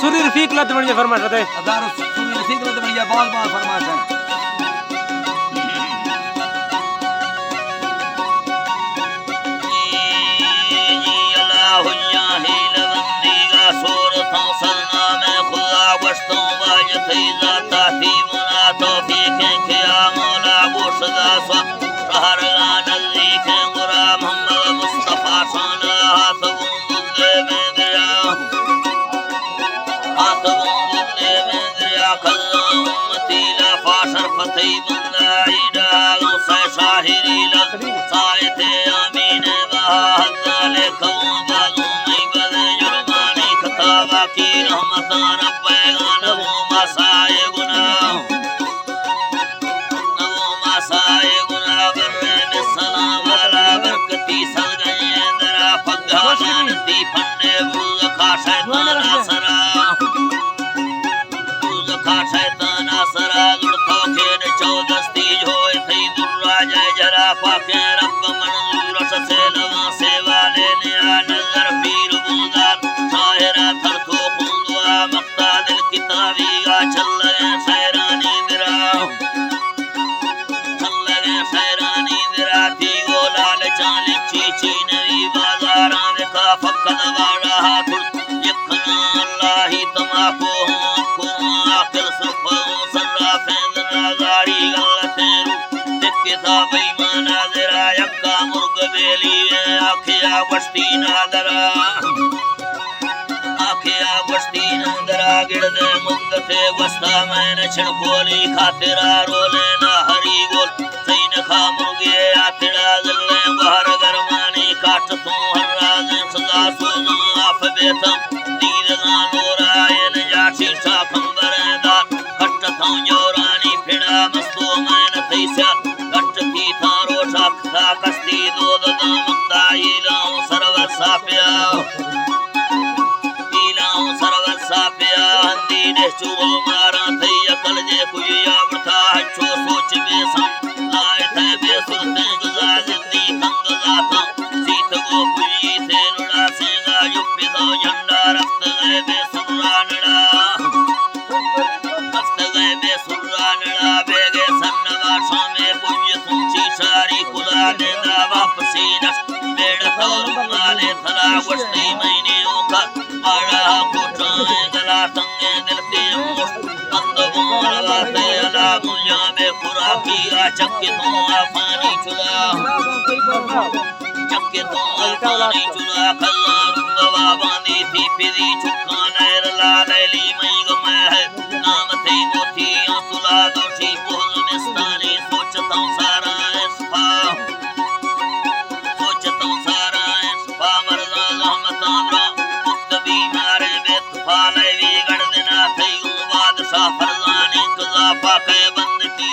सुरी रफीक लत बढ़िया फरमाइश बताए। हजारों सुरी रफीक लत बढ़िया बहुत बहुत फरमाइश है। बोली खातिरा रोले ना हरी गोल सैन खा मुर्गे आतिरा जल्ले बाहर गरमानी काट तू हर्राज सदा सोना आप बेतम दीद गानोरा एन जाठी सा खंबरदा कट था जोरानी फिड़ा मस्तो मैन तैसा कट थी थारो साखा कस्ती दो ददा मक्ता इलाओ सर्व साप्या इलाओ सर्व साप्या हंदी ने चुगल मारा कल जे कोई आवता छो सोच में सम लाए थे बेसुरते गुजा जिंदी तंग जाता सीत गो पुई थे लुड़ा सेगा युपे दो झंडा रक्त गए बेसुरा नड़ा रक्त गए बेसुरा नड़ा बेगे सन्नवा में पुंज तुंची सारी कुला देदा वापसी नस बेड़ तौर माले थला वस्ती महीने का बड़ा कोटाए गला तंगे दिलते चक्के तो आफानी चुला कल्ला रुंगवा बांधी थी फिरी चुक्का नहर लाली मई गमे है नाम थे मोती तुला दोषी बोल मिस्तानी सोचता सारा स्पा मरदा रहमतांद्रा मुक्तबी मारे बेतफा लेवी गढ़ देना थी बादशाह फरजानी कजा पाके बंद की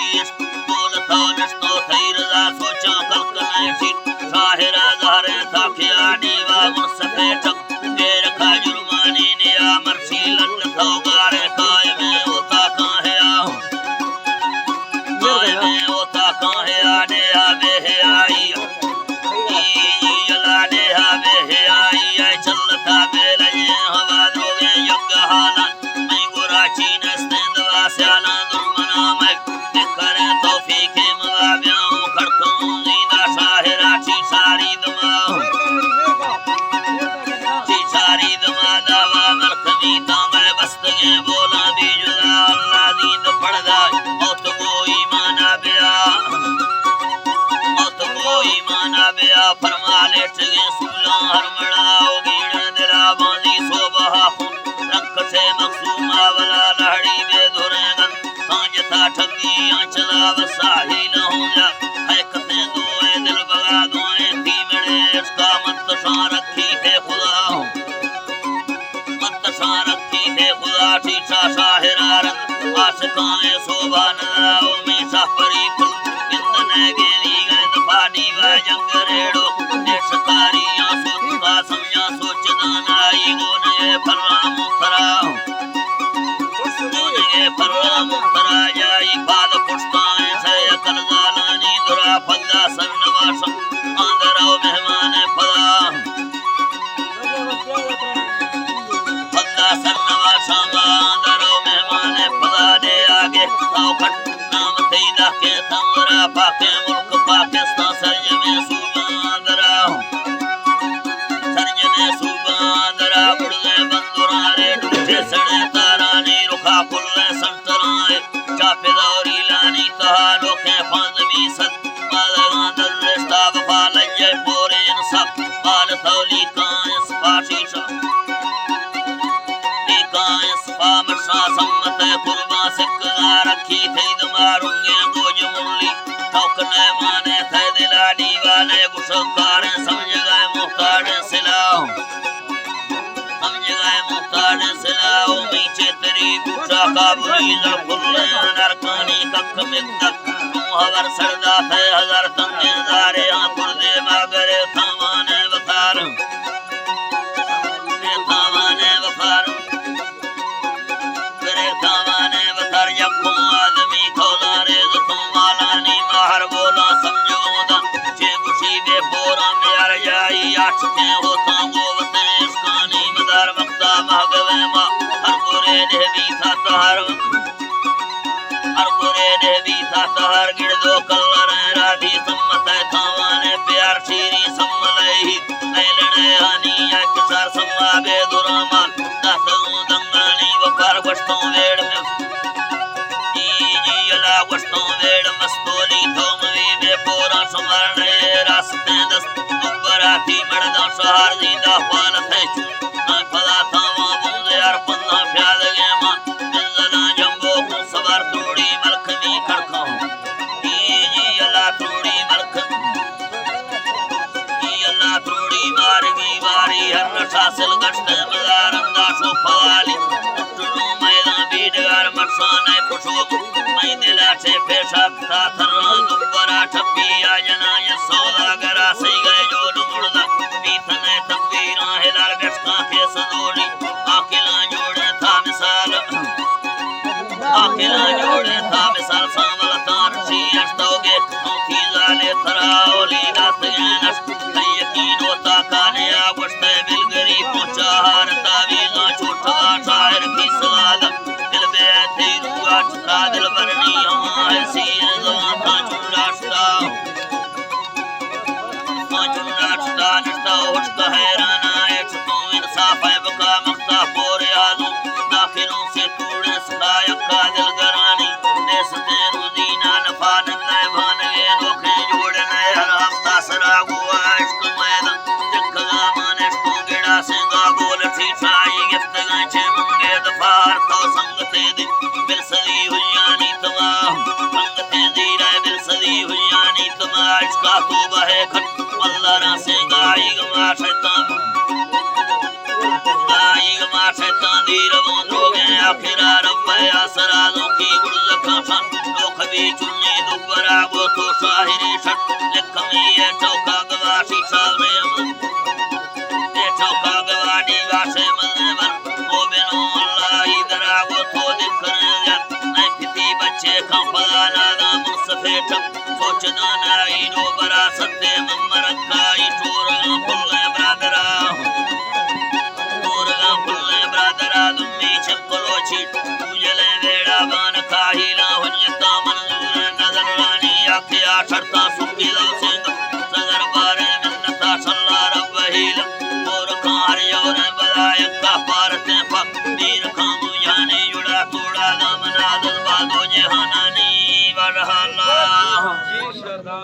Some दरो मेहमान खुदा दे आगे आओ खट नाम तेदा के तमरा पाके मुल्क पाकिस्तान सरज में सुबादरा बुढ़े बंदुरा रे डूठे सड़े तारानी रुखा पुल्ले संतराए चापेदौरी लानी तहा लोखे फांदमी सद मालगा दल्लेस्ता वफा लज्जे पोरे इंसाफ माल थौली कांस फाशीशा कांस फामशा सम्मत कुर्बा सिक्का रखी थे दमारुंगे गोज मुरली ठोकने माने थे दिलाड़ी वाले गुस्साकार समझ गए मुख्तार सिलाओ सिलाओ मीचे तेरी बूटा काबुली लड़फुल्ले नरकानी कख मिक्तक तू हवर सरदा थे हजार तंगे दारे आंकुर दे मगरे थामाने वफार करे थामाने वफार यक्कों आदमी खौला रेज तू मालानी माहर बोला समझो दा चे गुशी बे पोरा में अर जाई आशके होता गोवते इसकानी मदार मक्ता महगवे मा हर बुरे देवी था तहर गिर दो कल्लर राधी सम्मत थावाने प्यार शीरी सम्मलही नैलने हानी एक सर सम्माबे दुरामा दासों दंगानी वकार वस्तों वेड़ में जी अला वस्तों वेड़ मस्तोली थोमवी बे पोरा समरने रास्ते दस दुबराती मर्दा शहर जीदा पाल थे ना फला थावा बुंदे अरपन्ना प्याल गेमा बिल्ला जंबो को सवार तोड़ी मलखनी खड़का जी अला तोड़ी मलख जी अला तोड़ी मारगी वारी हर शासिल गश्त मजार अंदाशो फवाली टुनु मैदान बीडगार मरसाने खुशबू मैं दिला से पेशा था थरा दुबरा ठप्पी आ जना ये सौदागरा सही गए जो मुर्दा बीतने तकबीरा हिलाल गश्का के सदोड़ी आकिला जोड़े था मिसाल सांवल तार सी अस्तोगे खौथी जाले थराओली दात गनस यकीन होता काने आगुश्ते बिलगरी पहुंचा हार तावीज़ा छोटा शायर की सलाद दिल बेअते रुआ चुका दिल बरनी हमारे सी जवान था चुराश्ता नश्ता होश का हैराना है तो इंसाफ है बका मख्ता पोरे आलू दाखिलों से तूड़े सदाया का दिल गरानी देश ते रुदीना नफा नंगे भानगे नोखे जोड़े नए हर हफ्ता सरा हुआ इश्क मैदान जखगा माने तो गेड़ा सेगा गोल ठीठाई गिफ्त गांचे मंगे दफार तो संगते दी बिरसदी हुयानी तमाम संगते दी रे बिरसदी हुयानी तमाम इश्का तो बहे खट वल्लारा से गाई गमा शैतान दी रवों द्रोगे आखिरा रब्बे आसरादों की गुर्ज खाफन लोख भी चुन्नी दुबरा गो तो शाहिरी शट लिखमी ये चौका गवाशी सावरे ये चौका गवाडी वाशे मजने बर ओ बिनो अल्लाह इधरा गो तो दिखने जत नहीं फिती बच्चे का फला नादा मुसफे ठप सोचना नाई नो बरा सत्ते ममरक्का ई टोरा पुल्ले ब्रादरा दुम्मी छिपलो छिट उजले वेड़ा बान काहिला हुन्यता मंजूर नजर रानी आखिया शर्ता सुखी लो सिंह सगर बारे मिन्नता सल्ला रब हीला और कार योर बलायक का पारते फक नीर खामु जाने जुड़ा तोड़ा दामन आदल बादो जहानानी वरहल्ला